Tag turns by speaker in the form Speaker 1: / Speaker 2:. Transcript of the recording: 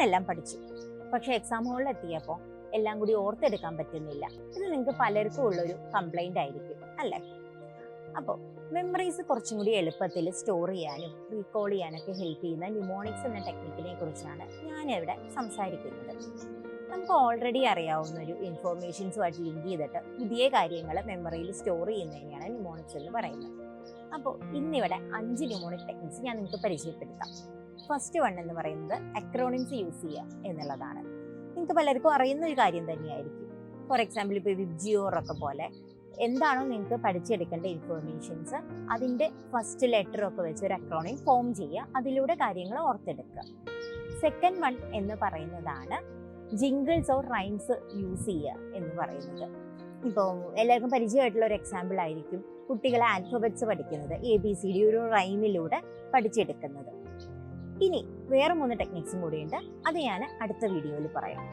Speaker 1: ഞാനെല്ലാം പഠിച്ചു. പക്ഷെ എക്സാം ഹോളിൽ എത്തിയപ്പോൾ എല്ലാം കൂടി ഓർത്തെടുക്കാൻ പറ്റുന്നില്ല. ഇത് നിങ്ങൾക്ക് പലർക്കും ഉള്ളൊരു കംപ്ലൈന്റ് ആയിരിക്കും അല്ലേ? അപ്പോൾ മെമ്മറീസ് കുറച്ചും കൂടി എളുപ്പത്തിൽ സ്റ്റോർ ചെയ്യാനും റീകോൾ ചെയ്യാനൊക്കെ ഹെൽപ്പ് ചെയ്യുന്ന ന്യൂമോണിക്സ് എന്ന ടെക്നിക്കിനെ കുറിച്ചാണ് ഞാനിവിടെ സംസാരിക്കുന്നത്. നമുക്ക് ഓൾറെഡി അറിയാവുന്ന ഒരു ഇൻഫോർമേഷൻസുമായിട്ട് ലിങ്ക് ചെയ്തിട്ട് പുതിയ കാര്യങ്ങൾ മെമ്മറിയിൽ സ്റ്റോർ ചെയ്യുന്നതിനെയാണ് ന്യൂമോണിക്സ് എന്ന് പറയുന്നത്. അപ്പോൾ ഇന്നിവിടെ 5 ന്യൂമോണിക് ടെക്നിക്സ് ഞാൻ നിങ്ങൾക്ക് പരിചയപ്പെടുത്താം. ഫസ്റ്റ് വൺ എന്ന് പറയുന്നത് അക്രോണിംസ് യൂസ് ചെയ്യുക എന്നുള്ളതാണ്. നിങ്ങൾക്ക് പലർക്കും അറിയുന്ന ഒരു കാര്യം തന്നെയായിരിക്കും. ഫോർ എക്സാമ്പിൾ ഇപ്പോൾ വിബ്ജിയോർ ഒക്കെ പോലെ എന്താണോ നിങ്ങൾക്ക് പഠിച്ചെടുക്കേണ്ട ഇൻഫോർമേഷൻസ് അതിൻ്റെ ഫസ്റ്റ് ലെറ്റർ ഒക്കെ വെച്ച് ഒരു അക്രോണിം ഫോം ചെയ്യുക, അതിലൂടെ കാര്യങ്ങൾ ഓർത്തെടുക്കുക. സെക്കൻഡ് വൺ എന്ന് പറയുന്നതാണ് ജിംഗിൾസ് ഓർ റൈംസ് യൂസ് ചെയ്യുക എന്ന് പറയുന്നത്. ഇപ്പോൾ എല്ലാവർക്കും പരിചയമായിട്ടുള്ള ഒരു എക്സാമ്പിൾ ആയിരിക്കും കുട്ടികളെ ആൽഫബറ്റ്സ് പഠിക്കുന്നത്, ABCD ഒരു റൈമിലൂടെ പഠിച്ചെടുക്കുന്നത്. ഇനി വേറെ 3 ടെക്നിക്സും കൂടിയുണ്ട്, അത് ഞാൻ അടുത്ത വീഡിയോയിൽ പറയാം.